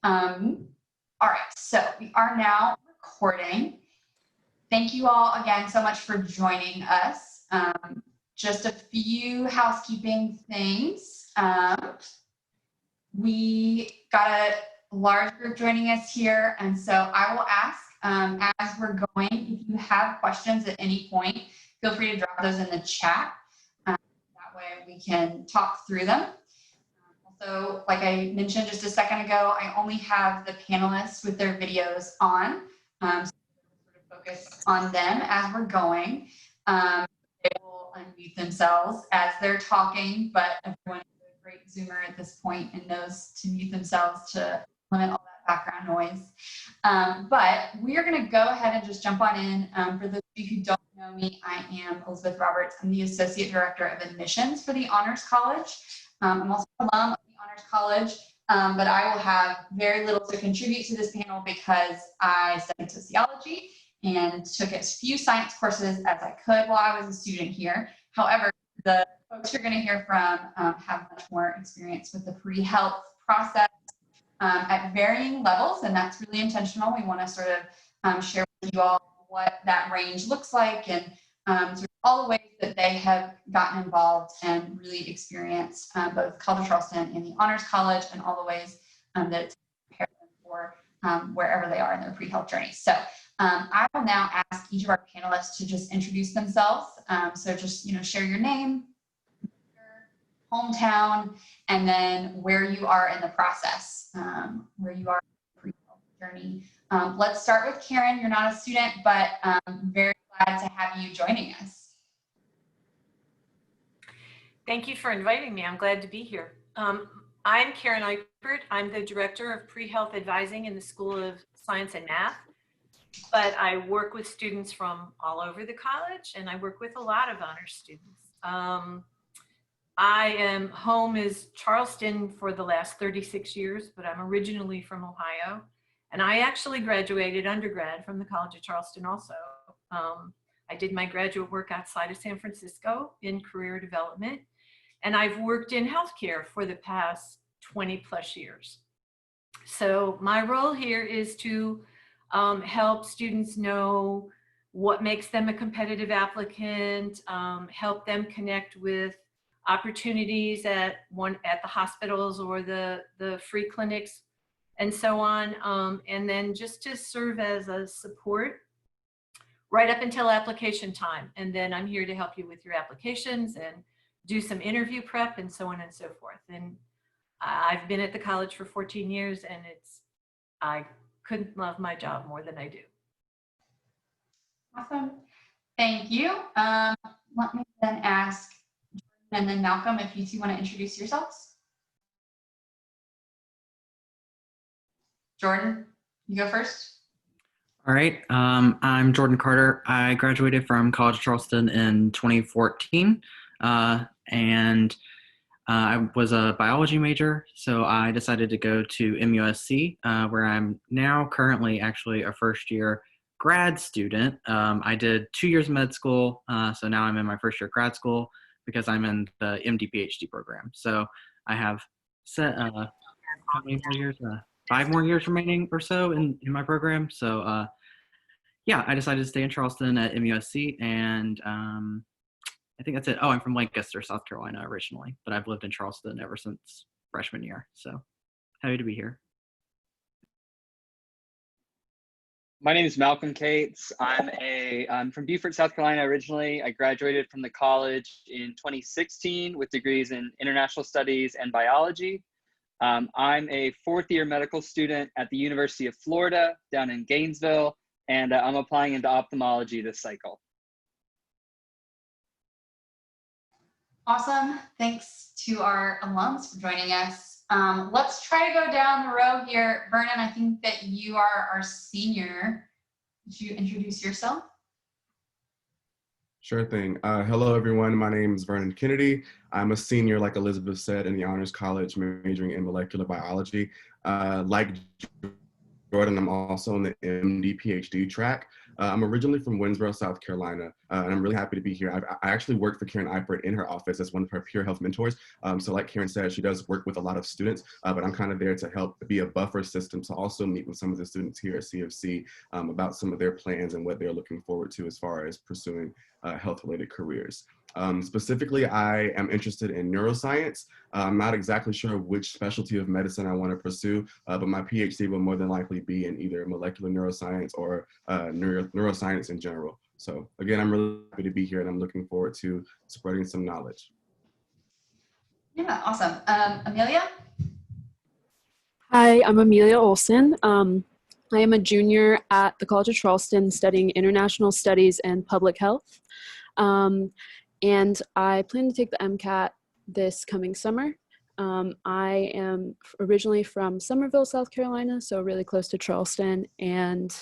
All right, so we are now recording. Thank you all again so much for joining us. Just a few housekeeping things. We got a large group joining us here, and so I will ask as we're going, if you have questions at any point, feel free to drop those in the chat. That way we can talk through them. Also, like I mentioned just a second ago, I only have the panelists with their videos on, so we'll sort of focus on them as we're going. They will unmute themselves as they're talking, but everyone is a great Zoomer at this point and knows to mute themselves to limit all that background noise. But we are going to go ahead and just jump on in. For those of you who don't know me, I am Elizabeth Roberts. I'm the Associate Director of Admissions for the Honors College. I'm also an alum of the Honors College, but I will have very little to contribute to this panel because I studied sociology and took as few science courses as I could while I was a student here. However, the folks you're going to hear from have much more experience with the PreHealth process at varying levels, and that's really intentional. We want to sort of share with you all what that range looks like and sort of all the ways that they have gotten involved and really experienced both College of Charleston and the Honors College, and all the ways that it's prepared them for wherever they are in their pre-health journey. So I will now ask each of our panelists to just introduce themselves. So just, share your name, your hometown, and then where you are in the process, where you are in the pre-health journey. Let's start with Karen. You're not a student, but very glad to have you joining us. Thank you for inviting me. I'm glad to be here. I'm Karen Eichford. I'm the Director of Pre-Health Advising in the School of Science and Math, but I work with students from all over the college, and I work with a lot of honors students. I am home is Charleston for the last 36 years, but I'm originally from Ohio, and I actually graduated undergrad from the College of Charleston also. I did my graduate work outside of San Francisco in career development, and I've worked in healthcare for the past 20 plus years. So my role here is to help students know what makes them a competitive applicant, help them connect with opportunities at the hospitals or the free clinics and so on, and then just to serve as a support right up until application time. And then I'm here to help you with your applications and do some interview prep and so on and so forth. And I've been at the college for 14 years, and I couldn't love my job more than I do. Awesome. Thank you. Let me then ask Jordan and then Malcolm if you two want to introduce yourselves. Jordan, you go first. All right, I'm Jordan Carter. I graduated from College of Charleston in 2014, and I was a biology major, so I decided to go to MUSC, where I'm now currently actually a first-year grad student. I did 2 years of med school, so now I'm in my first year of grad school because I'm in the MD PhD program. So I have how many more years? 5 more years remaining or so in my program. So yeah, I decided to stay in Charleston at MUSC, and I think that's it. Oh, I'm from Lancaster, South Carolina originally, but I've lived in Charleston ever since freshman year. So happy to be here. My name is Malcolm Cates. I'm from Beaufort, South Carolina originally. I graduated from the college in 2016 with degrees in international studies and biology. I'm a 4th-year medical student at the University of Florida down in Gainesville, and I'm applying into ophthalmology this cycle. Awesome. Thanks to our alums for joining us. Let's try to go down the row here. Vernon, I think that you are our senior. Would you introduce yourself? Sure thing. Hello, everyone. My name is Vernon Kennedy. I'm a senior, like Elizabeth said, in the Honors College, majoring in molecular biology. Like Jordan, I'm also in the MD PhD track. I'm originally from Winsboro, South Carolina, and I'm really happy to be here. I actually worked for Karen Eichford in her office as one of her PreHealth mentors. So like Karen said, she does work with a lot of students, but I'm kind of there to help be a buffer system to also meet with some of the students here at CofC about some of their plans and what they're looking forward to as far as pursuing health-related careers. Specifically, I am interested in neuroscience. I'm not exactly sure which specialty of medicine I want to pursue, but my PhD will more than likely be in either molecular neuroscience or neuroscience in general. So again, I'm really happy to be here and I'm looking forward to spreading some knowledge. Yeah, awesome. Amelia? Hi, I'm Amelia Olson. I am a junior at the College of Charleston studying international studies and public health. And I plan to take the MCAT this coming summer. I am originally from Summerville, South Carolina, so really close to Charleston. And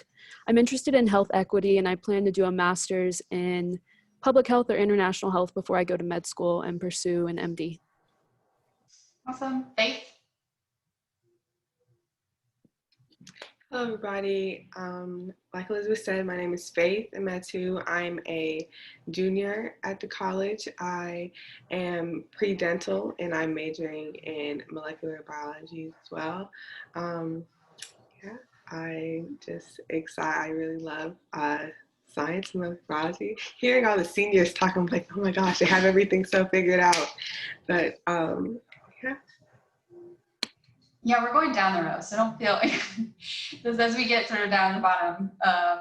I'm interested in health equity, and I plan to do a master's in public health or international health before I go to med school and pursue an MD. Awesome. Faith? Hello, everybody. Like Elizabeth said, my name is Faith Emetu. I'm a junior at the college. I am pre-dental and I'm majoring in molecular biology as well. Yeah, I just excited. I really love science and biology. Hearing all the seniors talk, I'm like, oh my gosh, they have everything so figured out. But yeah. Yeah, we're going down the row, so don't feel just as we get sort of down the bottom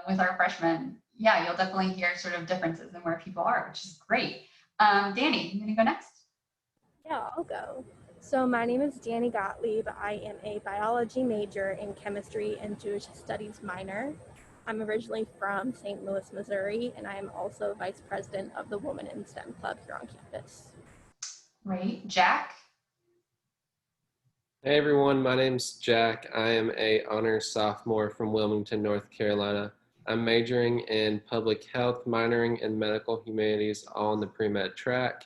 with our freshmen. Yeah, you'll definitely hear sort of differences in where people are, which is great. Danny, you gonna go next? Yeah, I'll go. So my name is Danny Gottlieb. I am a biology major in chemistry and Jewish studies minor. I'm originally from St. Louis, Missouri, and I am also vice president of the Women in STEM Club here on campus. Great. Jack? Hey everyone, my name's Jack. I am a honors sophomore from Wilmington, North Carolina. I'm majoring in public health, minoring in medical humanities, all on the pre-med track.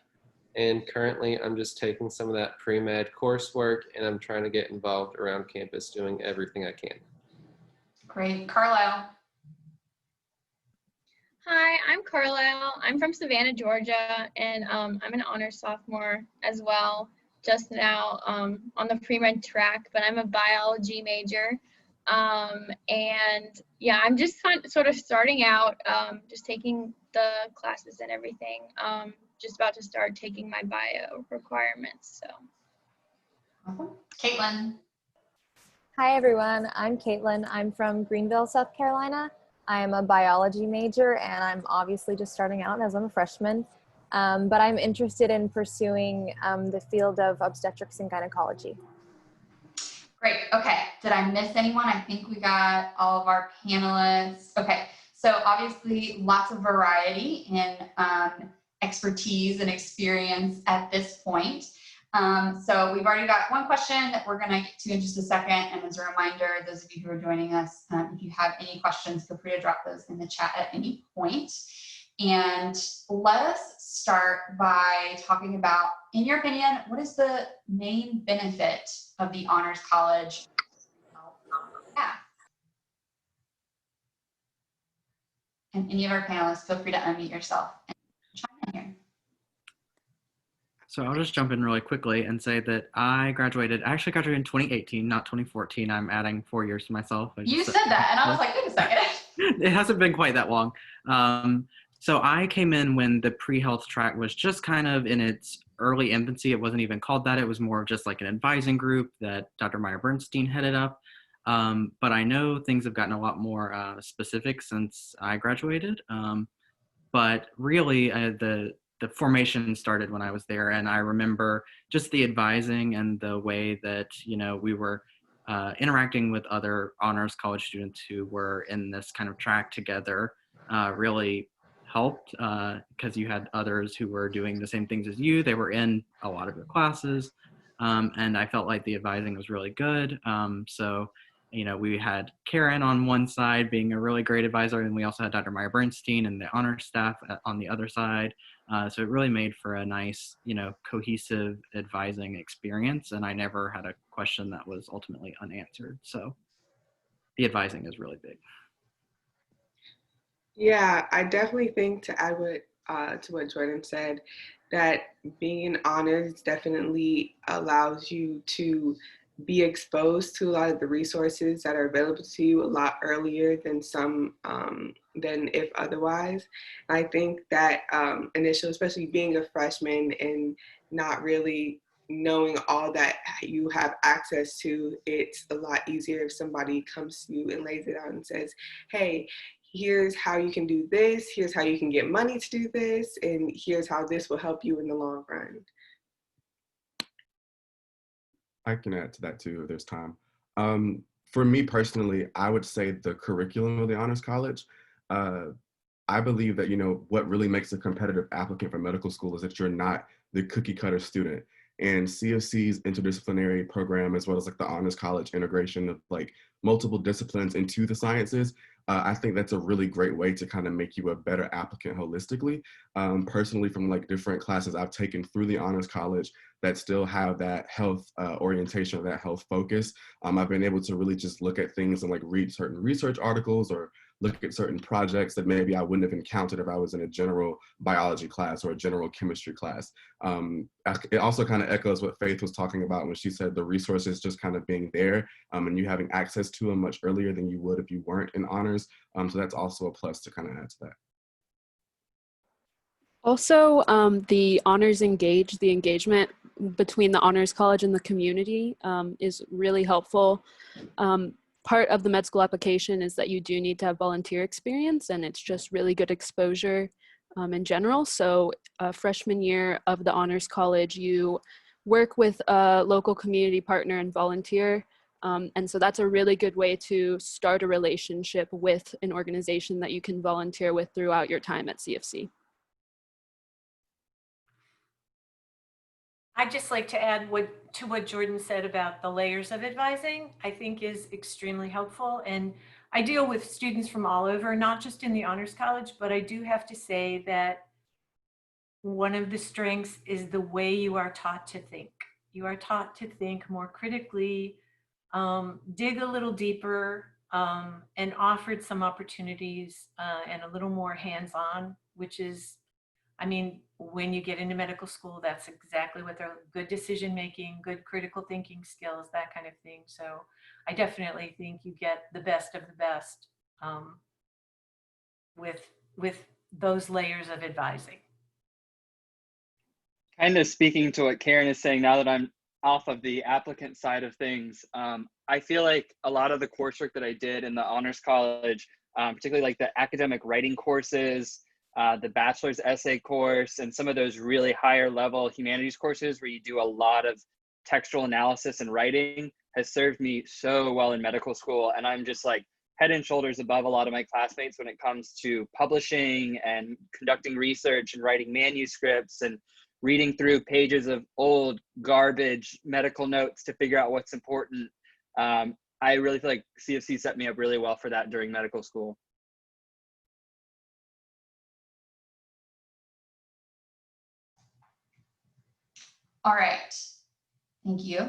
And currently I'm just taking some of that pre-med coursework and I'm trying to get involved around campus doing everything I can. Great. Carlisle? Hi, I'm Carlisle. I'm from Savannah, Georgia, and I'm an honors sophomore as well. Just now on the pre-med track, but I'm a biology major. And yeah, I'm just sort of starting out, just taking the classes and everything. Just about to start taking my bio requirements, so. Awesome. Caitlin? Hi everyone, I'm Caitlin. I'm from Greenville, South Carolina. I am a biology major and I'm obviously just starting out as I'm a freshman. But I'm interested in pursuing the field of obstetrics and gynecology. Great. Okay. Did I miss anyone? I think we got all of our panelists. Okay. So obviously lots of variety in expertise and experience at this point. So we've already got one question that we're going to get to in just a second. And as a reminder, those of you who are joining us, if you have any questions, feel free to drop those in the chat at any point. And let us start by talking about, in your opinion, what is the main benefit of the Honors College? Yeah. And any of our panelists, feel free to unmute yourself and chime in here. So I'll just jump in really quickly and say that I actually graduated in 2018, not 2014. I'm adding 4 years to myself. You said that, and I was like, wait a second. It hasn't been quite that long. So I came in when the pre-health track was just kind of in its early infancy. It wasn't even called that. It was more of just like an advising group that Dr. Meyer Bernstein headed up. But I know things have gotten a lot more specific since I graduated. But really, the formation started when I was there, and I remember just the advising and the way that we were interacting with other honors college students who were in this kind of track together. Really helped because you had others who were doing the same things as you. They were in a lot of your classes, and I felt like the advising was really good. So we had Karen on one side being a really great advisor, and we also had Dr. Meyer Bernstein and the honors staff on the other side. So it really made for a nice, cohesive advising experience, and I never had a question that was ultimately unanswered. So the advising is really big. Yeah, I definitely think to add to what Jordan said, that being in honors definitely allows you to be exposed to a lot of the resources that are available to you a lot earlier than than if otherwise. And I think that initially, especially being a freshman and not really knowing all that you have access to, it's a lot easier if somebody comes to you and lays it out and says, hey, here's how you can do this, here's how you can get money to do this, and here's how this will help you in the long run. I can add to that too if there's time. For me personally, I would say the curriculum of the Honors College. I believe that, what really makes a competitive applicant for medical school is that you're not the cookie cutter student. And CofC's interdisciplinary program, as well as like the Honors College integration of like multiple disciplines into the sciences, I think that's a really great way to kind of make you a better applicant holistically. Personally, from like different classes I've taken through the Honors College that still have that health orientation, or that health focus, I've been able to really just look at things and like read certain research articles or look at certain projects that maybe I wouldn't have encountered if I was in a general biology class or a general chemistry class. It also kind of echoes what Faith was talking about when she said the resources just kind of being there and you having access to them much earlier than you would if you weren't in honors. So that's also a plus to kind of add to that. Also, the Honors Engage, the engagement between the Honors College and the community is really helpful. Part of the med school application is that you do need to have volunteer experience, and it's just really good exposure in general. So freshman year of the Honors College, you work with a local community partner and volunteer. And so that's a really good way to start a relationship with an organization that you can volunteer with throughout your time at CofC. I'd just like to add to what Jordan said about the layers of advising, I think is extremely helpful. And I deal with students from all over, not just in the Honors College, but I do have to say that one of the strengths is the way you are taught to think. You are taught to think more critically, dig a little deeper, and offered some opportunities and a little more hands-on, which is, I mean, when you get into medical school, that's exactly what they're good decision-making, good critical thinking skills, that kind of thing. So I definitely think you get the best of the best with those layers of advising. Kind of speaking to what Karen is saying, now that I'm off of the applicant side of things, I feel like a lot of the coursework that I did in the Honors College, particularly like the academic writing courses, the bachelor's essay course, and some of those really higher level humanities courses where you do a lot of textual analysis and writing, has served me so well in medical school. And I'm just like head and shoulders above a lot of my classmates when it comes to publishing and conducting research and writing manuscripts and reading through pages of old garbage medical notes to figure out what's important. I really feel like CofC set me up really well for that during medical school. All right, thank you.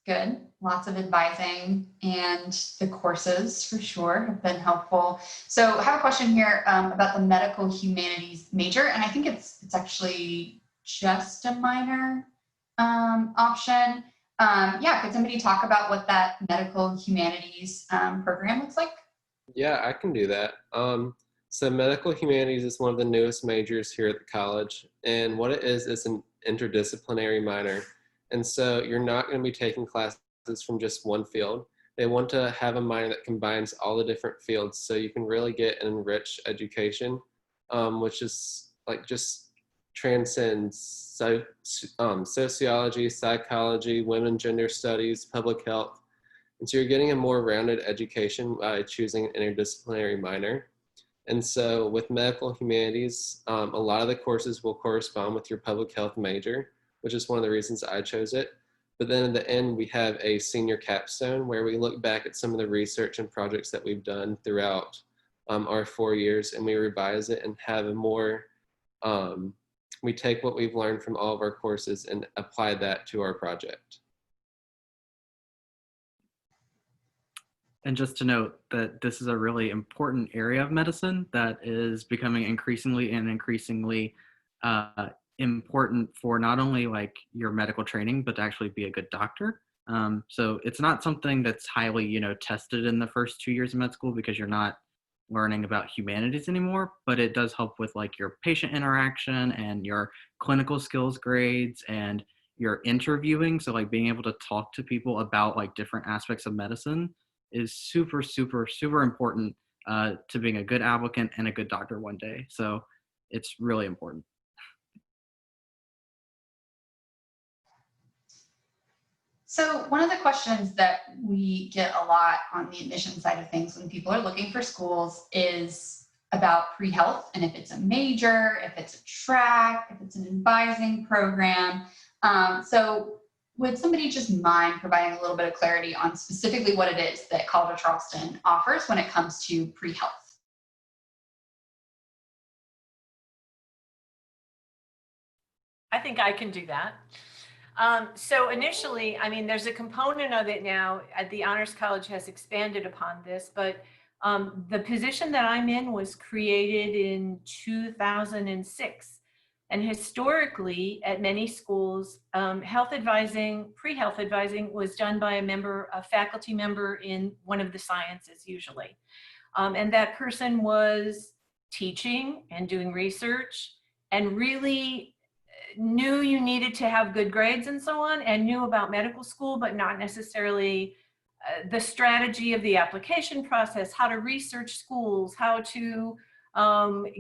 Good, lots of advising, and the courses for sure have been helpful. So I have a question here about the medical humanities major, and I think it's actually just a minor option. Yeah, could somebody talk about what that medical humanities program looks like? Yeah, I can do that. So medical humanities is one of the newest majors here at the college. And what it is an interdisciplinary minor. And so you're not going to be taking classes from just one field. They want to have a minor that combines all the different fields so you can really get an enriched education, which is like just transcends sociology, psychology, women, gender studies, public health. And so you're getting a more rounded education by choosing an interdisciplinary minor. And so with medical humanities, a lot of the courses will correspond with your public health major, which is one of the reasons I chose it. But then at the end, we have a senior capstone where we look back at some of the research and projects that we've done throughout our 4 years, and we revise it and have a more, we take what we've learned from all of our courses and apply that to our project. And just to note that this is a really important area of medicine that is becoming increasingly important for not only like your medical training, but to actually be a good doctor. So it's not something that's highly, tested in the first 2 years of med school because you're not learning about humanities anymore, but it does help with like your patient interaction and your clinical skills grades and your interviewing. So like being able to talk to people about like different aspects of medicine is super, super, super important to being a good applicant and a good doctor one day. So it's really important. So one of the questions that we get a lot on the admission side of things when people are looking for schools is about pre-health, and if it's a major, if it's a track, if it's an advising program. So would somebody just mind providing a little bit of clarity on specifically what it is that College of Charleston offers when it comes to pre-health? I think I can do that. So initially, I mean, there's a component of it now. The Honors College has expanded upon this, but the position that I'm in was created in 2006. And historically, at many schools, health advising, pre-health advising was done by a faculty member in one of the sciences usually. And that person was teaching and doing research and really knew you needed to have good grades and so on, and knew about medical school, but not necessarily the strategy of the application process, how to research schools, how to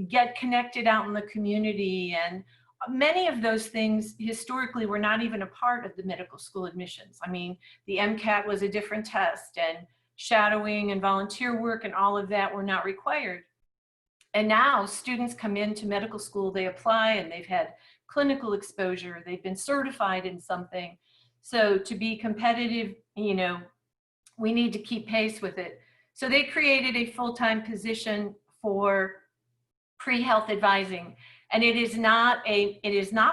get connected out in the community. And many of those things historically were not even a part of the medical school admissions. I mean, the MCAT was a different test, and shadowing and volunteer work and all of that were not required. And now students come into medical school, they apply, and they've had clinical exposure, they've been certified in something. So to be competitive, we need to keep pace with it. So they created a full-time position for pre-health advising. And it is not a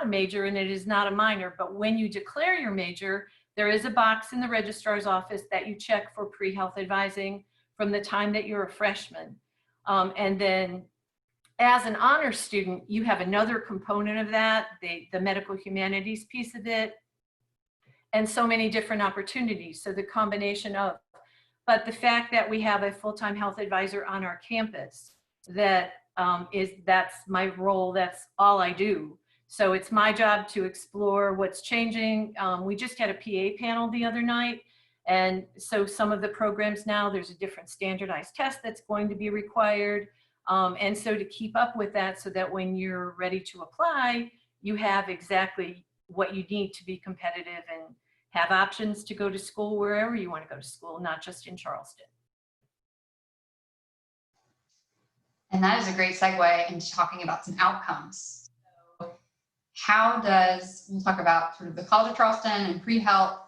major and it is not a minor, but when you declare your major, there is a box in the registrar's office that you check for pre-health advising from the time that you're a freshman. And then as an honors student, you have another component of that, the medical humanities piece of it, and so many different opportunities. So the combination of, but the fact that we have a full-time health advisor on our campus, that's my role, that's all I do. So it's my job to explore what's changing. We just had a PA panel the other night. And so some of the programs now, there's a different standardized test that's going to be required. And so to keep up with that so that when you're ready to apply, you have exactly what you need to be competitive and have options to go to school wherever you want to go to school, not just in Charleston. And that is a great segue into talking about some outcomes. So we'll talk about sort of the College of Charleston and pre-health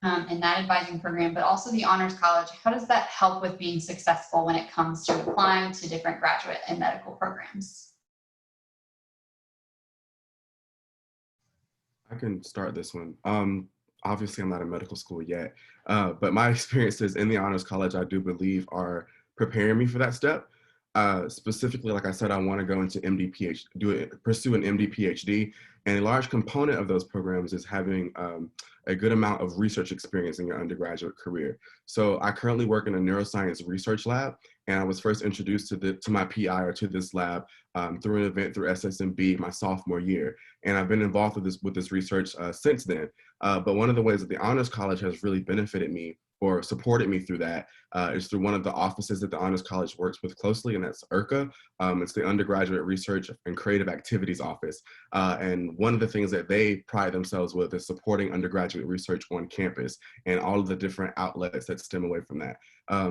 and that advising program, but also the Honors College. How does that help with being successful when it comes to applying to different graduate and medical programs? I can start this one. Obviously, I'm not in medical school yet, but my experiences in the Honors College, I do believe, are preparing me for that step. Specifically, like I said, I want to go into pursue an MD PhD, and a large component of those programs is having a good amount of research experience in your undergraduate career. So I currently work in a neuroscience research lab, and I was first introduced to my PI or to this lab through an event through SSMB my sophomore year, and I've been involved with this research since then. But one of the ways that the Honors College has really benefited me or supported me through that is through one of the offices that the Honors College works with closely, and that's IRCA. It's the Undergraduate Research and Creative Activities Office. And one of the things that they pride themselves with is supporting undergraduate research on campus and all of the different outlets that stem away from that.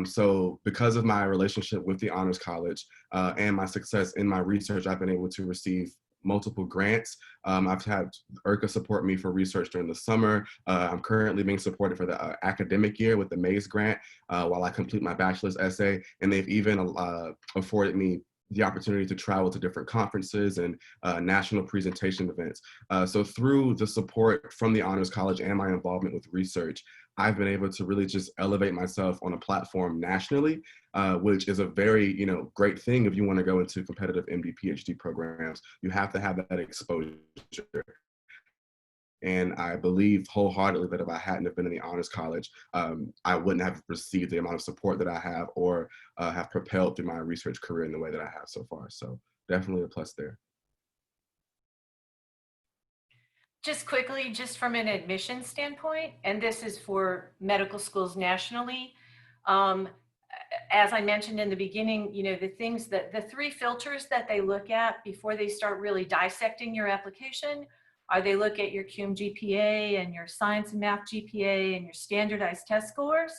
So because of my relationship with the Honors College and my success in my research, I've been able to receive multiple grants. I've had IRCA support me for research during the summer. I'm currently being supported for the academic year with the Mays grant while I complete my bachelor's essay. And they've even afforded me the opportunity to travel to different conferences and national presentation events. So through the support from the Honors College and my involvement with research, I've been able to really just elevate myself on a platform nationally, which is a very, great thing if you want to go into competitive MD, PhD programs. You have to have that exposure. And I believe wholeheartedly that if I hadn't have been in the Honors College, I wouldn't have received the amount of support that I have or have propelled through my research career in the way that I have so far. So definitely a plus there. Just quickly, just from an admission standpoint, and this is for medical schools nationally, as I mentioned in the beginning, the three filters that they look at before they start really dissecting your application are they look at your CUME GPA and your science and math GPA and your standardized test scores.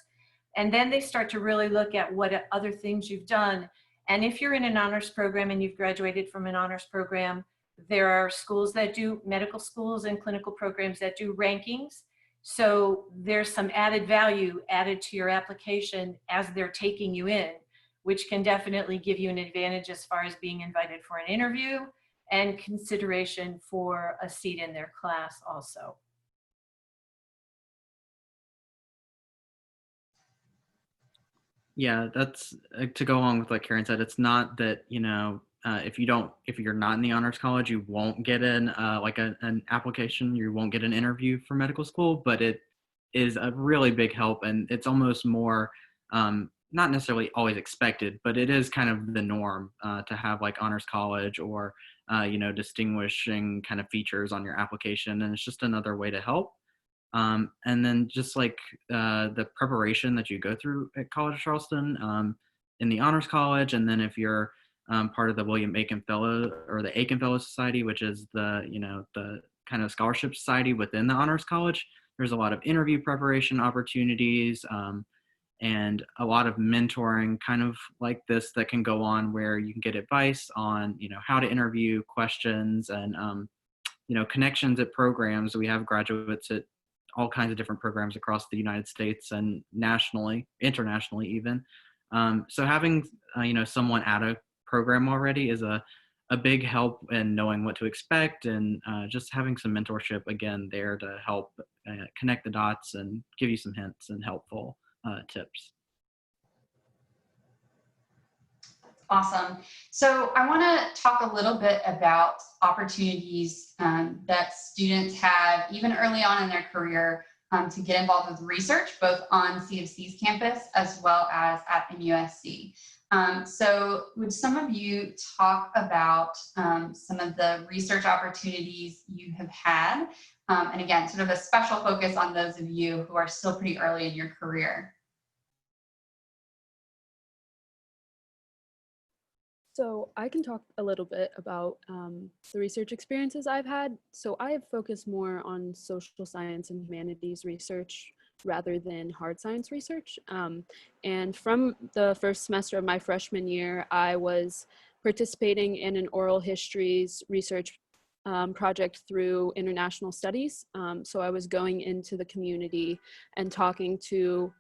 And then they start to really look at what other things you've done. And if you're in an honors program and you've graduated from an honors program, there are schools that do, medical schools and clinical programs that do rankings. So there's some added value added to your application as they're taking you in, which can definitely give you an advantage as far as being invited for an interview and consideration for a seat in their class also. Yeah, that's to go along with what Karen said. It's not that, if you're not in the honors college, you won't get an application, you won't get an interview for medical school, but it is a really big help. And it's almost more, not necessarily always expected, but it is kind of the norm to have like honors college or, distinguishing kind of features on your application. And it's just another way to help. And then just like the preparation that you go through at College of Charleston in the Honors College, and then if you're part of the William Aiken Fellow or the Aiken Fellow Society, which is the kind of scholarship society within the Honors College, there's a lot of interview preparation opportunities and a lot of mentoring kind of like this that can go on where you can get advice on, how to interview, questions, and, connections at programs. We have graduates at all kinds of different programs across the United States and nationally, internationally even. So having, someone at a program already is a big help in knowing what to expect and just having some mentorship again there to help connect the dots and give you some hints and helpful tips. Awesome. So I want to talk a little bit about opportunities that students have even early on in their career to get involved with research, both on CofC's campus as well as at MUSC. So would some of you talk about some of the research opportunities you have had? And again, sort of a special focus on those of you who are still pretty early in your career. So I can talk a little bit about the research experiences I've had. So I have focused more on social science and humanities research rather than hard science research. And from the first semester of my freshman year, I was participating in an oral histories research project through international studies. So I was going into the community and talking to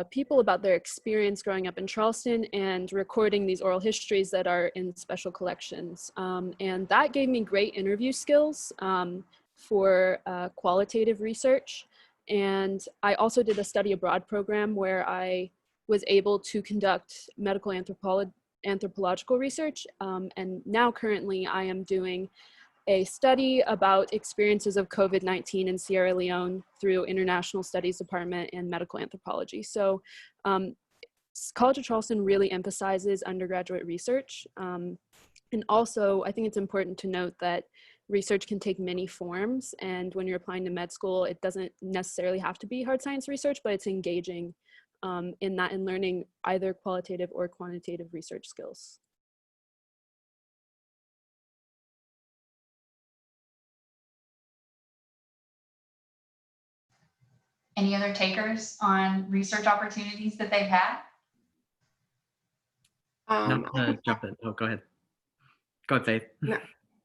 people about their experience growing up in Charleston and recording these oral histories that are in special collections. And that gave me great interview skills for qualitative research. And I also did a study abroad program where I was able to conduct medical anthropological research. And now currently I am doing a study about experiences of COVID-19 in Sierra Leone through International Studies Department and Medical Anthropology. So College of Charleston really emphasizes undergraduate research. And also, I think it's important to note that research can take many forms. And when you're applying to med school, it doesn't necessarily have to be hard science research, but it's engaging in that and learning either qualitative or quantitative research skills. Any other takers on research opportunities that they've had? Not to jump in. Oh, go ahead. Go ahead, Faith. No.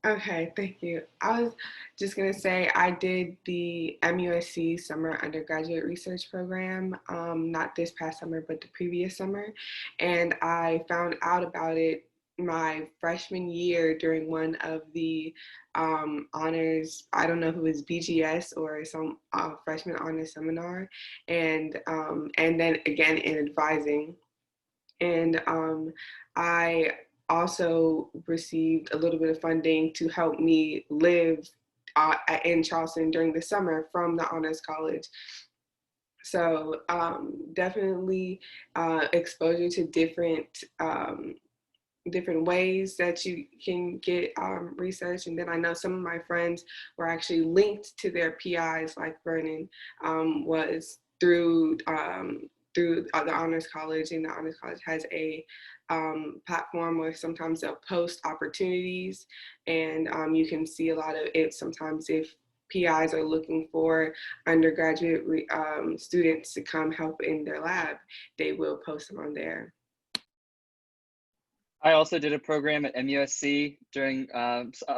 Okay, thank you. I was just going to say I did the MUSC Summer Undergraduate Research Program, not this past summer, but the previous summer. And I found out about it my freshman year during one of the honors, I don't know if it was BGS or some freshman honors seminar, and then again in advising. And I also received a little bit of funding to help me live in Charleston during the summer from the Honors College. So definitely exposure to different ways that you can get research. And then I know some of my friends were actually linked to their PIs, like Vernon was through the Honors College, and the Honors College has a platform where sometimes they'll post opportunities, and you can see a lot of it sometimes if PIs are looking for undergraduate students to come help in their lab, they will post them on there. I also did a program at MUSC during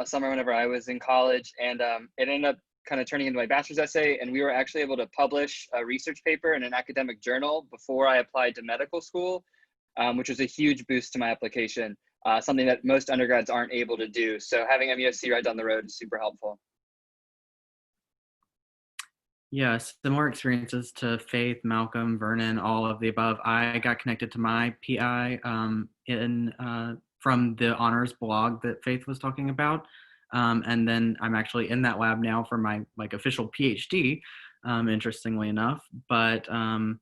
summer whenever I was in college, and it ended up kind of turning into my bachelor's essay, and we were actually able to publish a research paper in an academic journal before I applied to medical school, which was a huge boost to my application, something that most undergrads aren't able to do. So having MUSC right down the road is super helpful. Yeah, similar experiences to Faith, Malcolm, Vernon, all of the above. I got connected to my PI from the honors blog that Faith was talking about. And then I'm actually in that lab now for my official PhD, interestingly enough. But when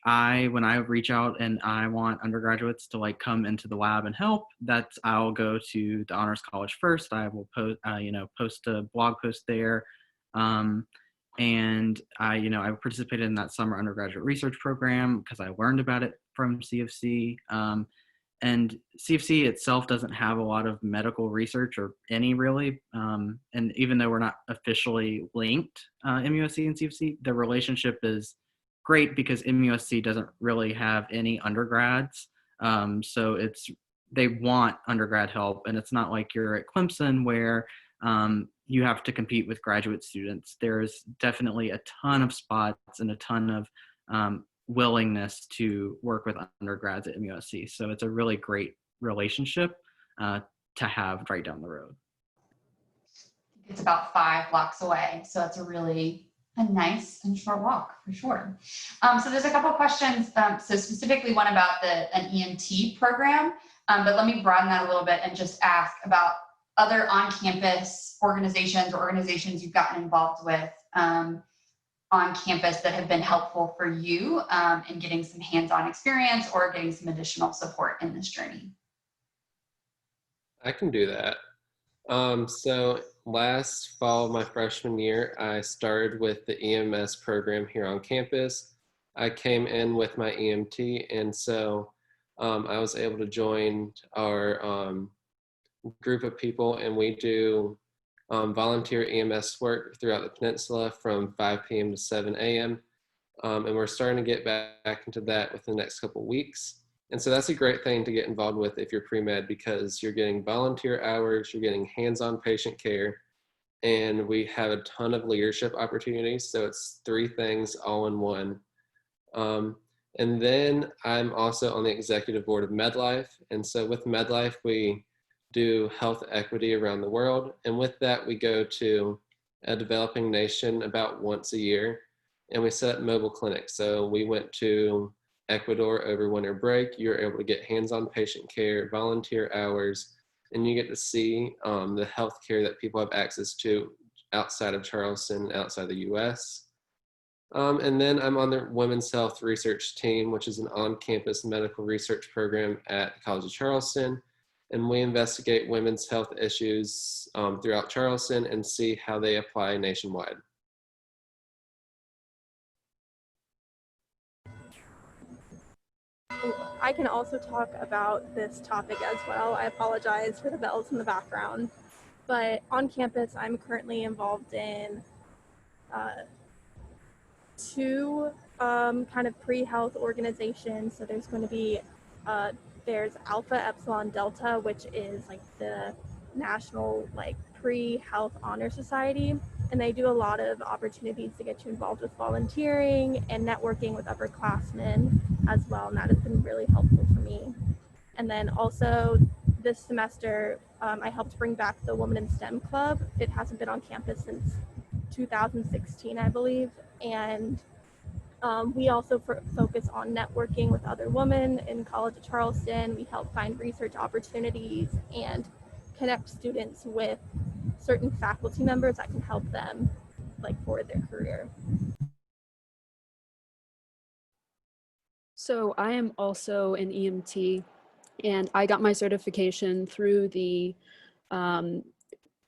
I reach out and I want undergraduates to come into the lab and help, I'll go to the Honors College first. I will post a blog post there. And I participated in that summer undergraduate research program because I learned about it from CofC. And CofC itself doesn't have a lot of medical research or any really. And even though we're not officially linked, MUSC and CofC, the relationship is great because MUSC doesn't really have any undergrads. So they want undergrad help, and it's not like you're at Clemson where you have to compete with graduate students. There's definitely a ton of spots and a ton of willingness to work with undergrads at MUSC. So it's a really great relationship to have right down the road. It's about 5 blocks away. So it's a nice and short walk for sure. So there's a couple questions. So specifically one about an EMT program, but let me broaden that a little bit and just ask about other on-campus organizations or organizations you've gotten involved with on campus that have been helpful for you in getting some hands-on experience or getting some additional support in this journey. I can do that. So last fall of my freshman year, I started with the EMS program here on campus. I came in with my EMT, and so I was able to join our group of people, and we do volunteer EMS work throughout the peninsula from 5 p.m. to 7 a.m. And we're starting to get back into that within the next couple of weeks. And so that's a great thing to get involved with if you're pre-med, because you're getting volunteer hours, you're getting hands-on patient care, and we have a ton of leadership opportunities. So it's 3 things all in one. And then I'm also on the executive board of MedLife. And so with MedLife, we do health equity around the world. And with that, we go to a developing nation about once a year, and we set up mobile clinics. So we went to Ecuador over winter break. You're able to get hands-on patient care, volunteer hours, and you get to see the health care that people have access to outside of Charleston, outside the US. And then I'm on the Women's Health Research Team, which is an on-campus medical research program at the College of Charleston. And we investigate women's health issues throughout Charleston and see how they apply nationwide. I can also talk about this topic as well. I apologize for the bells in the background. But on campus, I'm currently involved in 2 kind of pre-health organizations. So there's going to be there's Alpha Epsilon Delta, which is the national pre-health honor society, and they do a lot of opportunities to get you involved with volunteering and networking with upperclassmen as well, and that has been really helpful for me. And then also this semester, I helped bring back the Women in STEM Club. It hasn't been on campus since 2016, I believe. And we also focus on networking with other women in College of Charleston. We help find research opportunities and connect students with certain faculty members that can help them forward their career. So I am also an EMT, and I got my certification through the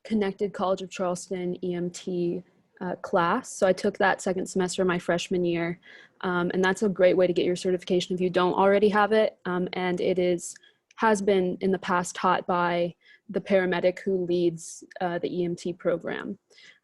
Connected College of Charleston EMT class. So I took that second semester of my freshman year, and that's a great way to get your certification if you don't already have it. And it has been in the past taught by the paramedic who leads the EMT program.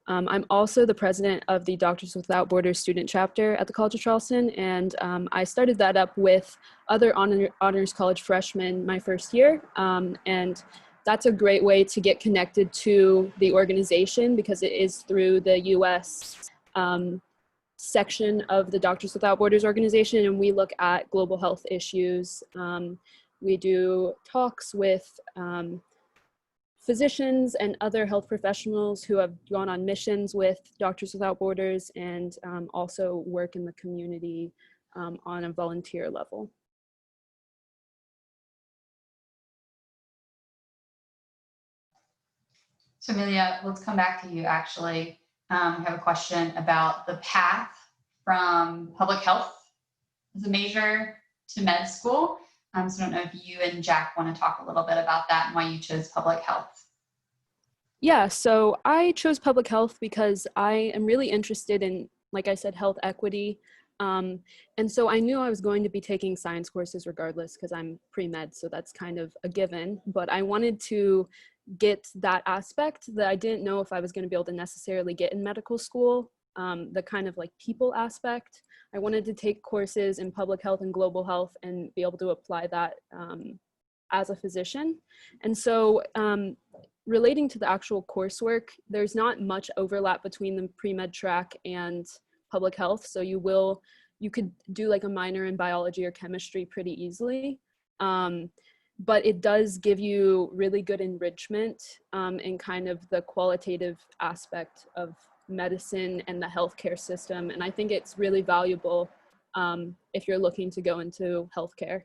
I'm also the president of the Doctors Without Borders student chapter at the College of Charleston, and I started that up with other honors college freshmen my first year, and that's a great way to get connected to the organization because it is through the U.S. Section of the Doctors Without Borders organization, and we look at global health issues. We do talks with physicians and other health professionals who have gone on missions with Doctors Without Borders, and also work in the community on a volunteer level. So Amelia, let's come back to you actually. I have a question about the path from public health as a major to med school. So I don't know if you and Jack want to talk a little bit about that and why you chose public health. Yeah, so I chose public health because I am really interested in, like I said, health equity. And so I knew I was going to be taking science courses regardless because I'm pre-med, so that's kind of a given. But I wanted to get that aspect that I didn't know if I was going to be able to necessarily get in medical school, the kind of people aspect. I wanted to take courses in public health and global health and be able to apply that as a physician. And so relating to the actual coursework, there's not much overlap between the pre-med track and public health. So you could do a minor in biology or chemistry pretty easily. But it does give you really good enrichment in kind of the qualitative aspect of medicine and the healthcare system. And I think it's really valuable if you're looking to go into healthcare.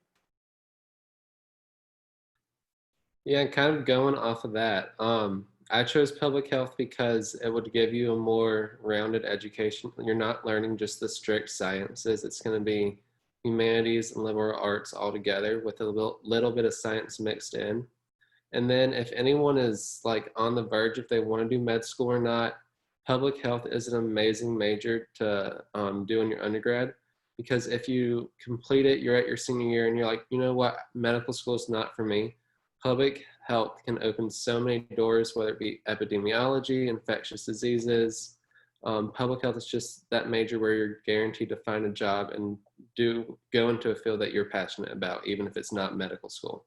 Yeah, kind of going off of that, I chose public health because it would give you a more rounded education. You're not learning just the strict sciences. It's going to be humanities and liberal arts all together with a little bit of science mixed in. And then if anyone is on the verge if they want to do med school or not, public health is an amazing major to do in your undergrad, because if you complete it, you're at your senior year and you're like, you know what, medical school is not for me. Public health can open so many doors, whether it be epidemiology, infectious diseases. Public health is just that major where you're guaranteed to find a job and go into a field that you're passionate about, even if it's not medical school.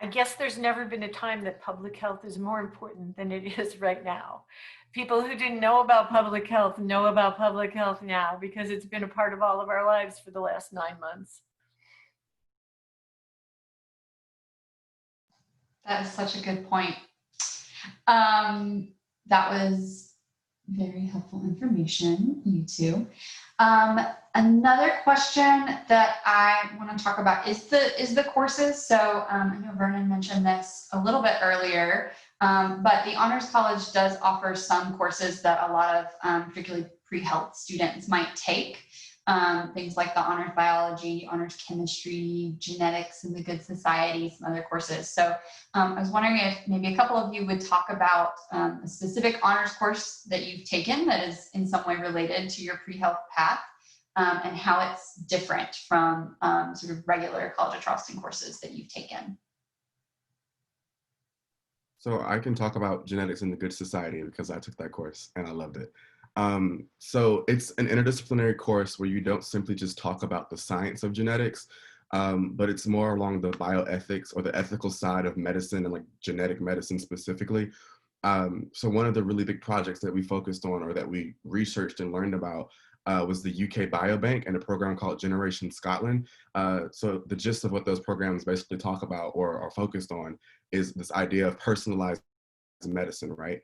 I guess there's never been a time that public health is more important than it is right now. People who didn't know about public health know about public health now because it's been a part of all of our lives for the last 9 months. That is such a good point. That was very helpful information, you two. Another question that I want to talk about is the courses. So I know Vernon mentioned this a little bit earlier, but the Honors College does offer some courses that a lot of particularly pre-health students might take. Things like the honors biology, honors chemistry, genetics, and the Good Society, some other courses. So I was wondering if maybe a couple of you would talk about a specific honors course that you've taken that is in some way related to your pre-health path, and how it's different from sort of regular College of Charleston courses that you've taken. So I can talk about genetics in the Good Society because I took that course and I loved it. So it's an interdisciplinary course where you don't simply just talk about the science of genetics, but it's more along the bioethics or the ethical side of medicine and genetic medicine specifically. So one of the really big projects that we focused on or that we researched and learned about was the UK Biobank and a program called Generation Scotland. So the gist of what those programs basically talk about or are focused on is this idea of personalized medicine, right?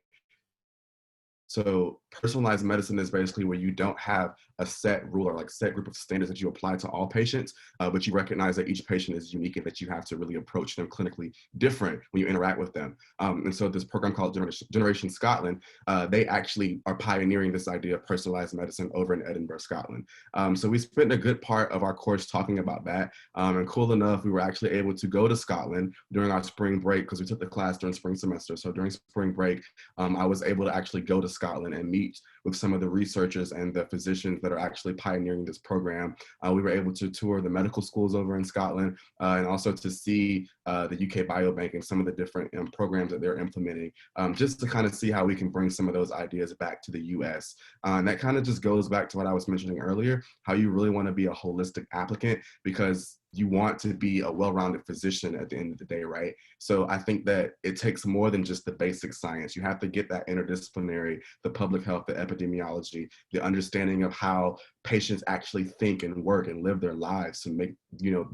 So personalized medicine is basically where you don't have a set rule or like set group of standards that you apply to all patients, but you recognize that each patient is unique and that you have to really approach them clinically different when you interact with them. And so this program called Generation Scotland, they actually are pioneering this idea of personalized medicine over in Edinburgh, Scotland. So we spent a good part of our course talking about that. And cool enough, we were actually able to go to Scotland during our spring break because we took the class during spring semester. So during spring break, I was able to actually go to Scotland and meet with some of the researchers and the physicians that are actually pioneering this program. We were able to tour the medical schools over in Scotland and also to see the UK Biobank and some of the different programs that they're implementing, just to kind of see how we can bring some of those ideas back to the US. And that kind of just goes back to what I was mentioning earlier, how you really want to be a holistic applicant because you want to be a well-rounded physician at the end of the day, right? So I think that it takes more than just the basic science. You have to get that interdisciplinary, the public health, the epidemiology, the understanding of how patients actually think and work and live their lives to make,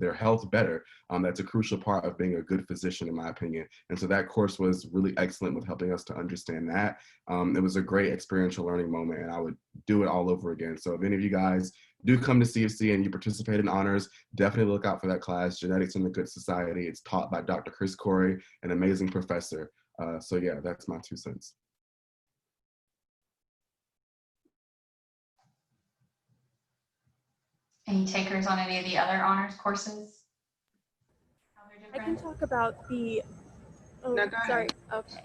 their health better. That's a crucial part of being a good physician, in my opinion. And so that course was really excellent with helping us to understand that. It was a great experiential learning moment, and I would do it all over again. So if any of you guys do come to CofC and you participate in honors, definitely look out for that class, Genetics in the Good Society. It's taught by Dr. Chris Corey, an amazing professor. So yeah, that's my 2 cents. Any takers on any of the other honors courses? I can talk about the, No, go ahead. sorry, okay.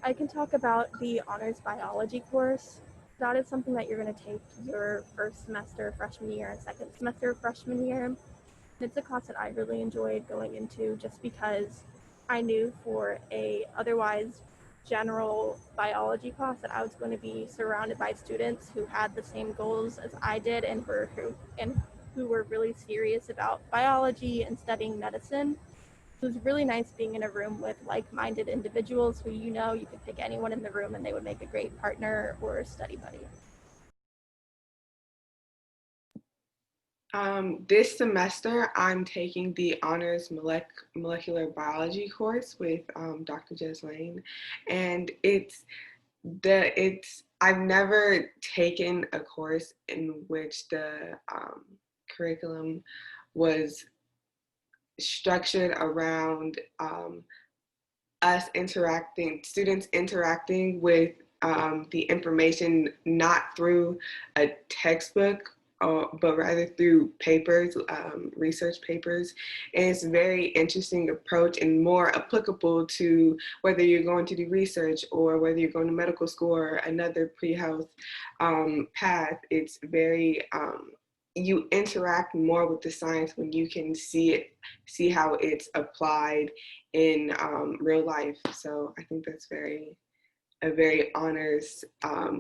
I can talk about the honors biology course. That is something that you're going to take your first semester freshman year and second semester freshman year. It's a class that I really enjoyed going into just because I knew for a otherwise general biology class that I was going to be surrounded by students who had the same goals as I did and who were really serious about biology and studying medicine. It was really nice being in a room with like-minded individuals who you could pick anyone in the room and they would make a great partner or study buddy. This semester, I'm taking the honors molecular biology course with Dr. Jez Lane, and I've never taken a course in which the curriculum was structured around students interacting with the information not through a textbook, but rather through papers, research papers. And it's a very interesting approach and more applicable to whether you're going to do research or whether you're going to medical school or another pre-health path. It's very, you interact more with the science when you can see how it's applied in real life. So I think that's a very honors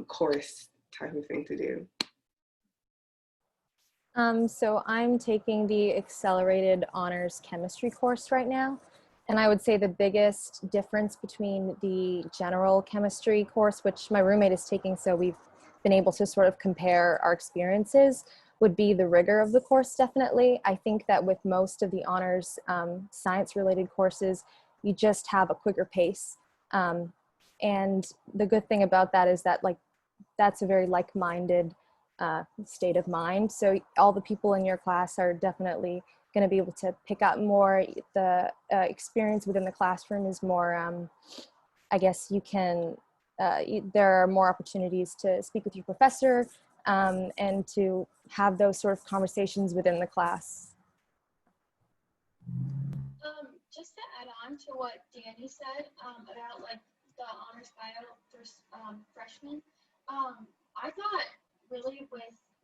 course type of thing to do. So I'm taking the accelerated honors chemistry course right now. And I would say the biggest difference between the general chemistry course, which my roommate is taking, so we've been able to sort of compare our experiences, would be the rigor of the course, definitely. I think that with most of the honors science-related courses, you just have a quicker pace. And the good thing about that is that that's a very like-minded state of mind. So all the people in your class are definitely going to be able to pick up more. The experience within the classroom is more, I guess you can, there are more opportunities to speak with your professor and to have those sort of conversations within the class. Just to add on to what Danny said about the honors bio for freshmen, I thought really when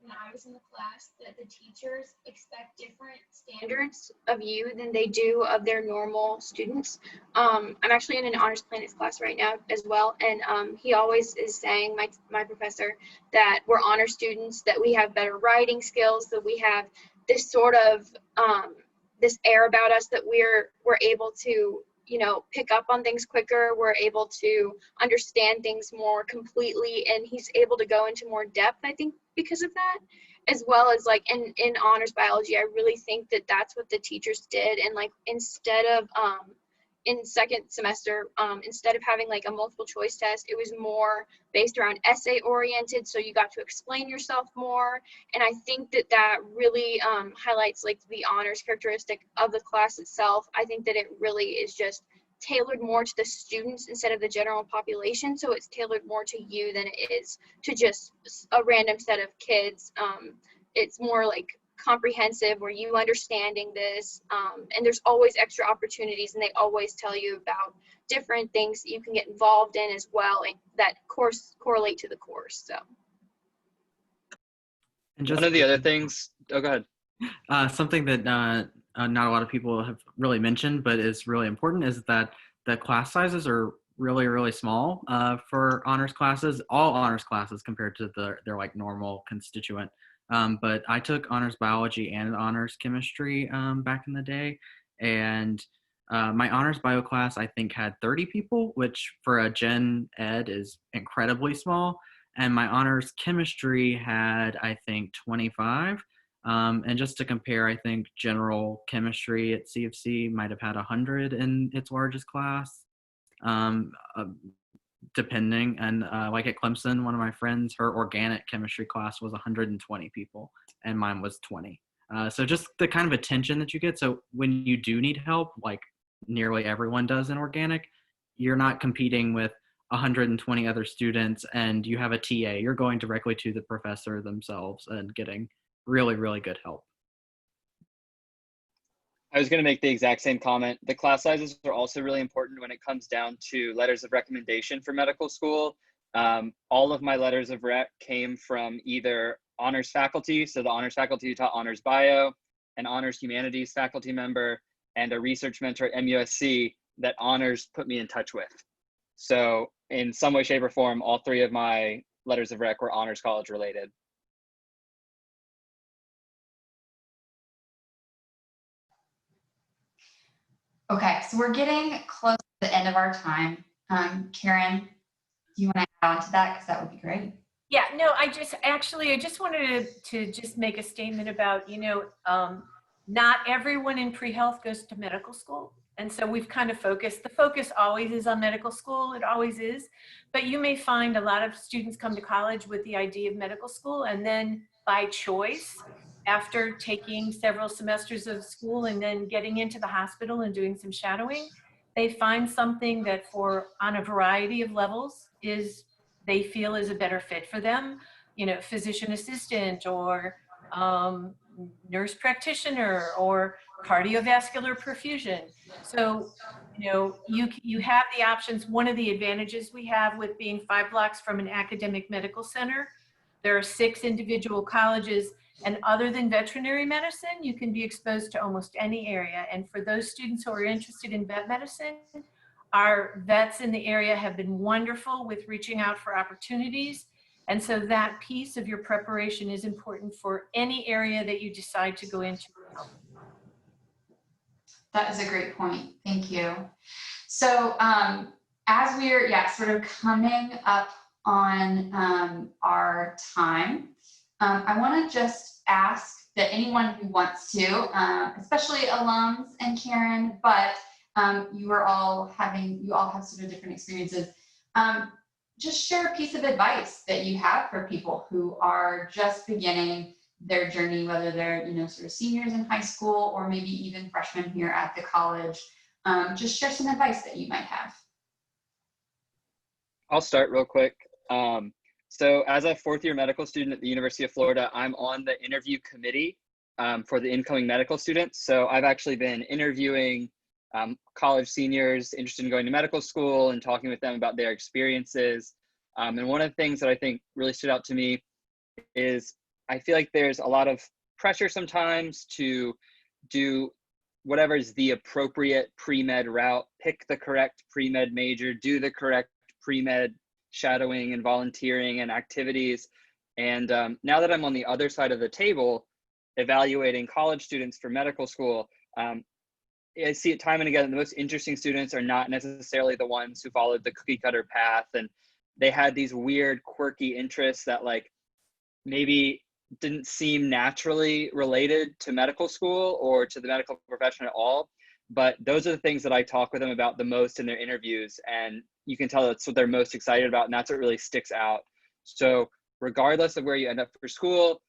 I was in the class that the teachers expect different standards of you than they do of their normal students. I'm actually in an honors planets class right now as well, and he always is saying, my professor, that we're honor students, that we have better writing skills, that we have this sort of this air about us, that we're able to pick up on things quicker, we're able to understand things more completely, and he's able to go into more depth, I think, because of that, as well as like in honors biology. I really think that that's what the teachers did. And like, instead of in second semester, instead of having like a multiple choice test, it was more based around essay oriented. So you got to explain yourself more. And I think that that really highlights like the honors characteristic of the class itself. I think that it really is just tailored more to the students instead of the general population. So it's tailored more to you than it is to just a random set of kids. It's more like comprehensive, where you understanding this, and there's always extra opportunities, and they always tell you about different things that you can get involved in as well, and that correlate to the course. So And just one of the other things, oh, go ahead. something that not a lot of people have really mentioned, but is really important, is that the class sizes are really, really small for honors classes, all honors classes compared to their like normal constituent. But I took honors biology and honors chemistry back in the day, and my honors bio class I think had 30 people, which for a gen ed is incredibly small. And my honors chemistry had I think 25. And just to compare, I think general chemistry at CofC might have had 100 in its largest class. Depending, and like at Clemson, one of my friends, her organic chemistry class was 120 people and mine was 20. So just the kind of attention that you get. So when you do need help, like nearly everyone does in organic, you're not competing with 120 other students and you have a TA. You're going directly to the professor themselves and getting really, really good help. I was going to make the exact same comment. The class sizes are also really important when it comes down to letters of recommendation for medical school. All of my letters of rec came from either honors faculty, so the honors faculty who taught honors bio, an honors humanities faculty member, and a research mentor at MUSC that honors put me in touch with. So in some way, shape, or form, all three of my letters of rec were honors college related. Okay, so we're getting close to the end of our time. Karen, do you want to add on to that? Because that would be great. Yeah, no, I just wanted to just make a statement about, not everyone in pre-health goes to medical school. And so we've kind of the focus always is on medical school, it always is. But you may find a lot of students come to college with the idea of medical school, and then by choice, after taking several semesters of school and then getting into the hospital and doing some shadowing, they find something that on a variety of levels they feel is a better fit for them, physician assistant or nurse practitioner or cardiovascular perfusion. So, you have the options. One of the advantages we have with being 5 blocks from an academic medical center, there are 6 individual colleges, and other than veterinary medicine, you can be exposed to almost any area. And for those students who are interested in vet medicine, our vets in the area have been wonderful with reaching out for opportunities. And so that piece of your preparation is important for any area that you decide to go into. That is a great point. Thank you. So as we're sort of coming up on our time, I want to just ask that anyone who wants to, especially alums and Karen, but you all have sort of different experiences. Just share a piece of advice that you have for people who are just beginning their journey, whether they're sort of seniors in high school or maybe even freshmen here at the college. Just share some advice that you might have. I'll start real quick. So as a 4th-year medical student at the University of Florida, I'm on the interview committee for the incoming medical students. So I've actually been interviewing college seniors interested in going to medical school and talking with them about their experiences. And one of the things that I think really stood out to me is I feel like there's a lot of pressure sometimes to do whatever is the appropriate pre-med route, pick the correct pre-med major, do the correct pre-med shadowing and volunteering and activities. And now that I'm on the other side of the table, evaluating college students for medical school, I see it time and again, the most interesting students are not necessarily the ones who followed the cookie cutter path. And they had these weird, quirky interests that like maybe didn't seem naturally related to medical school or to the medical profession at all. But those are the things that I talk with them about the most in their interviews. And you can tell that's what they're most excited about. And that's what really sticks out. So regardless of where you end up for school,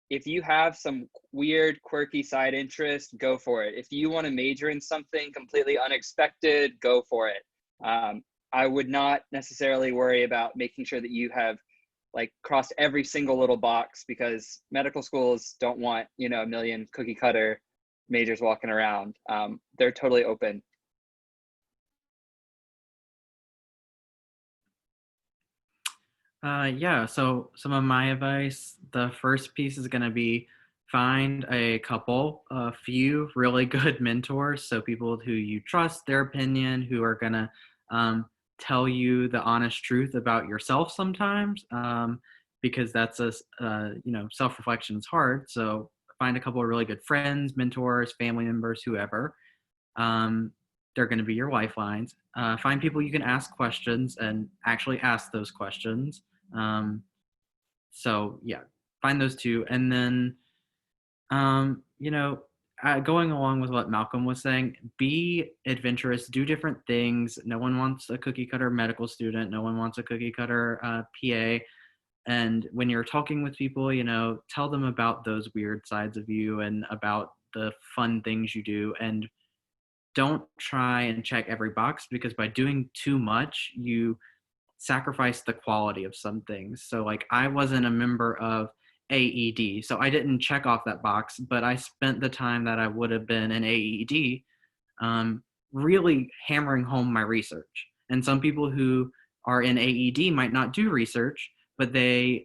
if you have some weird, quirky side interest, go for it. If you want to major in something completely unexpected, go for it. I would not necessarily worry about making sure that you have like crossed every single little box, because medical schools don't want, you know, a million cookie cutter majors walking around. They're totally open. Yeah, so some of my advice, the first piece is going to be find a few really good mentors. So people who you trust their opinion, who are going to tell you the honest truth about yourself sometimes, because that's you know, self-reflection is hard. So find a couple of really good friends, mentors, family members, whoever. They're going to be your lifelines. Find people you can ask questions and actually ask those questions. So yeah, find those two. And then, you know, going along with what Malcolm was saying, be adventurous, do different things. No one wants a cookie cutter medical student. No one wants a cookie cutter PA. And when you're talking with people, you know, tell them about those weird sides of you and about the fun things you do. And don't try and check every box, because by doing too much, you sacrifice the quality of some things. So like I wasn't a member of AED, so I didn't check off that box, but I spent the time that I would have been in AED really hammering home my research. And some people who are in AED might not do research, but they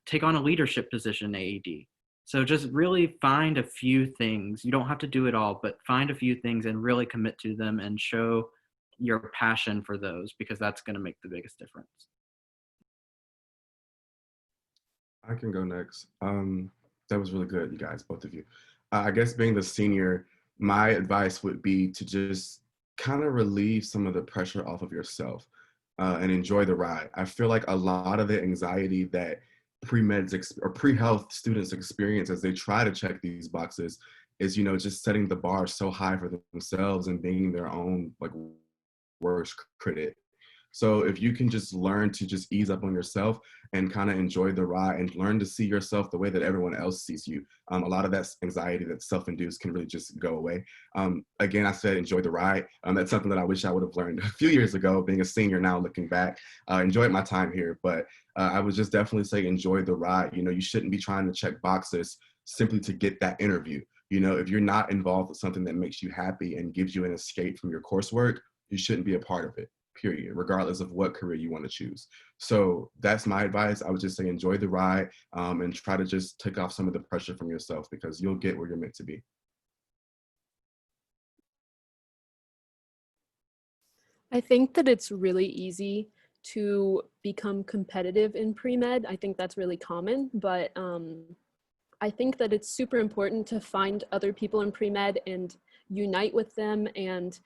take on a leadership position in AED. So just really find a few things. You don't have to do it all, but find a few things and really commit to them and show your passion for those, because that's going to make the biggest difference. I can go next. That was really good, you guys, both of you. I guess being the senior, my advice would be to just kind of relieve some of the pressure off of yourself and enjoy the ride. I feel like a lot of the anxiety that pre-meds or pre-health students experience as they try to check these boxes is, you know, just setting the bar so high for themselves and being their own like worst critic. So if you can just learn to just ease up on yourself and kind of enjoy the ride and learn to see yourself the way that everyone else sees you, a lot of that anxiety that's self-induced can really just go away. Again, I said enjoy the ride. That's something that I wish I would have learned a few years ago, being a senior now, looking back. Enjoyed my time here, but I would just definitely say enjoy the ride. You know, you shouldn't be trying to check boxes simply to get that interview. You know, if you're not involved with something that makes you happy and gives you an escape from your coursework, you shouldn't be a part of it, period, regardless of what career you want to choose. So that's my advice. I would just say enjoy the ride and try to just take off some of the pressure from yourself, because you'll get where you're meant to be. I think that it's really easy to become competitive in pre-med. I think that's really common, but I think that it's super important to find other people in pre-med and unite with them and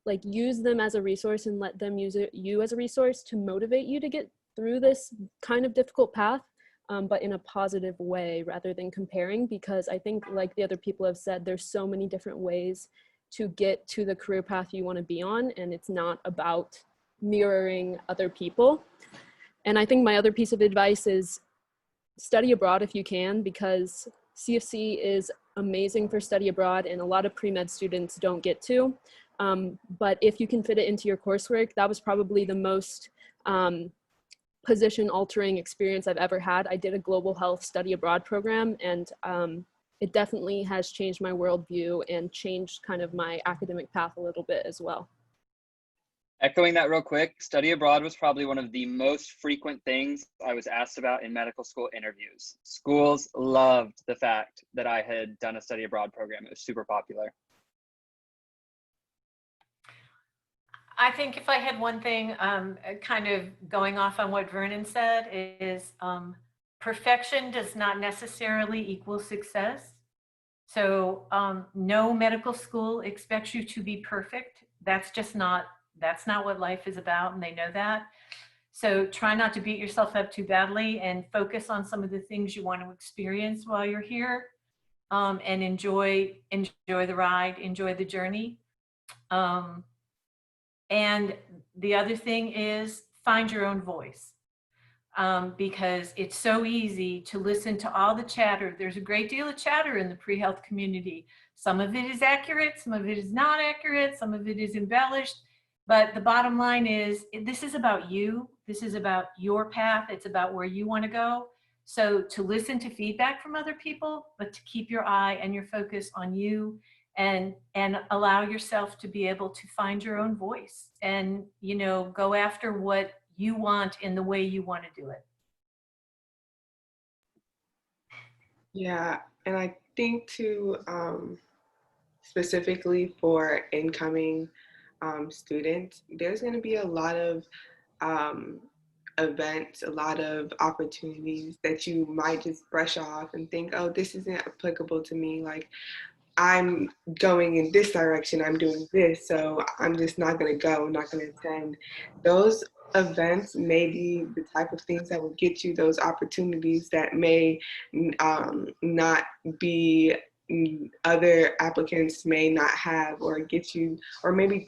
like use them as a resource and let them use you as a resource to motivate you to get through this kind of difficult path, but in a positive way rather than comparing, because I think, like the other people have said, there's so many different ways to get to the career path you want to be on, and it's not about mirroring other people. And I think my other piece of advice is study abroad if you can, because CofC is amazing for study abroad and a lot of pre-med students don't get to. But if you can fit it into your coursework, that was probably the most position altering experience I've ever had. I did a global health study abroad program, and it definitely has changed my worldview and changed kind of my academic path a little bit as well. Echoing that real quick, study abroad was probably one of the most frequent things I was asked about in medical school interviews. Schools loved the fact that I had done a study abroad program. It was super popular. I think if I had one thing, kind of going off on what Vernon said, is perfection does not necessarily equal success. So no medical school expects you to be perfect. That's not what life is about, and they know that. So try not to beat yourself up too badly and focus on some of the things you want to experience while you're here, and enjoy the ride, enjoy the journey. And the other thing is find your own voice, because it's so easy to listen to all the chatter. There's a great deal of chatter in the pre-health community. Some of it is accurate, some of it is not accurate, some of it is embellished. But the bottom line is, this is about you. This is about your path. It's about where you want to go. So to listen to feedback from other people, but to keep your eye and your focus on you, and allow yourself to be able to find your own voice and, you know, go after what you want in the way you want to do it. Yeah, and I think too, specifically for incoming students, there's going to be a lot of events, a lot of opportunities that you might just brush off and think, oh, this isn't applicable to me. Like, I'm going in this direction, I'm doing this, so I'm just not going to go, I'm not going to attend. Those events may be the type of things that will get you those opportunities that may not be, other applicants may not have, or get you, or maybe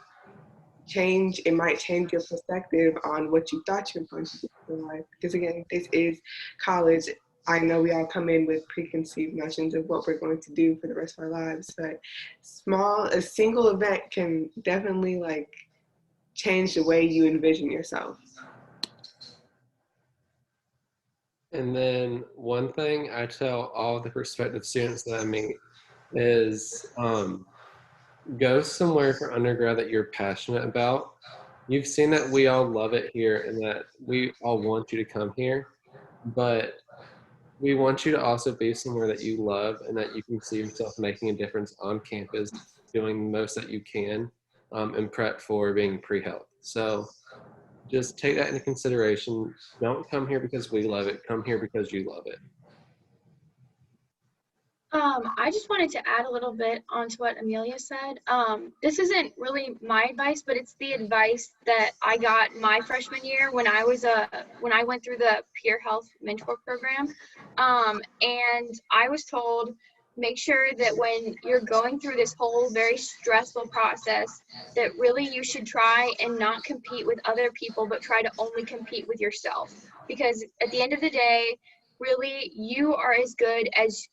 it might change your perspective on what you thought you were going to do in life. Because again, this is college. I know we all come in with preconceived notions of what we're going to do for the rest of our lives, but a single event can definitely like change the way you envision yourself. And then one thing I tell all the prospective students that I meet is go somewhere for undergrad that you're passionate about. You've seen that we all love it here and that we all want you to come here, but we want you to also be somewhere that you love and that you can see yourself making a difference on campus, doing the most that you can, and prep for being pre-health. So just take that into consideration. Don't come here because we love it. Come here because you love it. I just wanted to add a little bit onto what Amelia said. This isn't really my advice, but it's the advice that I got my freshman year when I went through the PreHealth mentor program. And I was told, make sure that when you're going through this whole very stressful process, that really you should try and not compete with other people, but try to only compete with yourself. Because at the end of the day, really you are as good as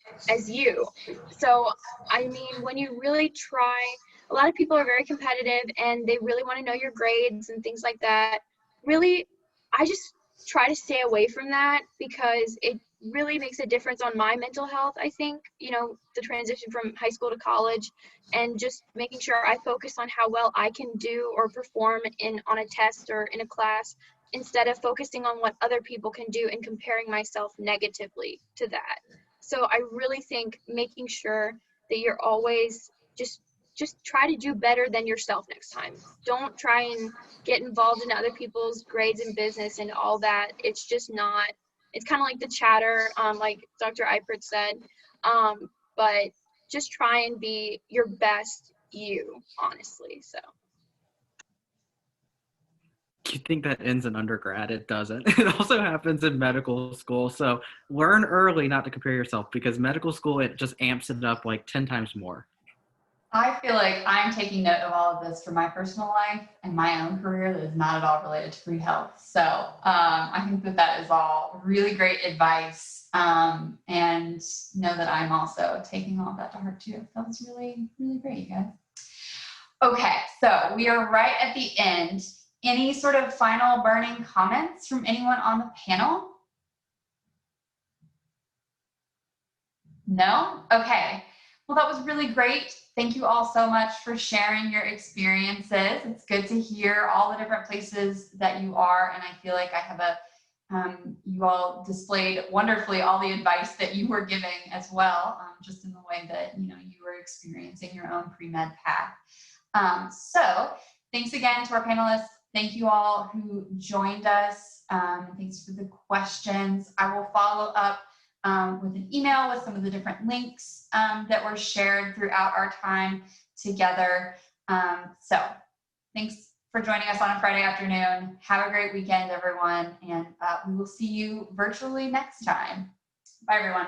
you. So I mean, when you really try, a lot of people are very competitive and they really want to know your grades and things like that. Really, I just try to stay away from that, because it really makes a difference on my mental health. I think, you know, the transition from high school to college, and just making sure I focus on how well I can do or perform on a test or in a class, instead of focusing on what other people can do and comparing myself negatively to that. So I really think making sure that you're always just try to do better than yourself next time. Don't try and get involved in other people's grades and business and all that. It's just not, it's kind of like the chatter, like Dr. Eichford said, but just try and be your best you, honestly, so. You think that ends in undergrad? It doesn't. It also happens in medical school. So learn early not to compare yourself, because medical school, it just amps it up like 10 times more. I feel like I'm taking note of all of this for my personal life and my own career that is not at all related to pre-health. So I think that is all really great advice, and know that I'm also taking all of that to heart too. That was really, really great, you guys. Okay, so we are right at the end. Any sort of final burning comments from anyone on the panel? No? Okay. Well, that was really great. Thank you all so much for sharing your experiences. It's good to hear all the different places that you are, and I feel like I have you all displayed wonderfully all the advice that you were giving as well, just in the way that, you know, you were experiencing your own pre-med path. So thanks again to our panelists. Thank you all who joined us. Thanks for the questions. I will follow up with an email with some of the different links that were shared throughout our time together. So thanks for joining us on a Friday afternoon. Have a great weekend, everyone, and we will see you virtually next time. Bye, everyone.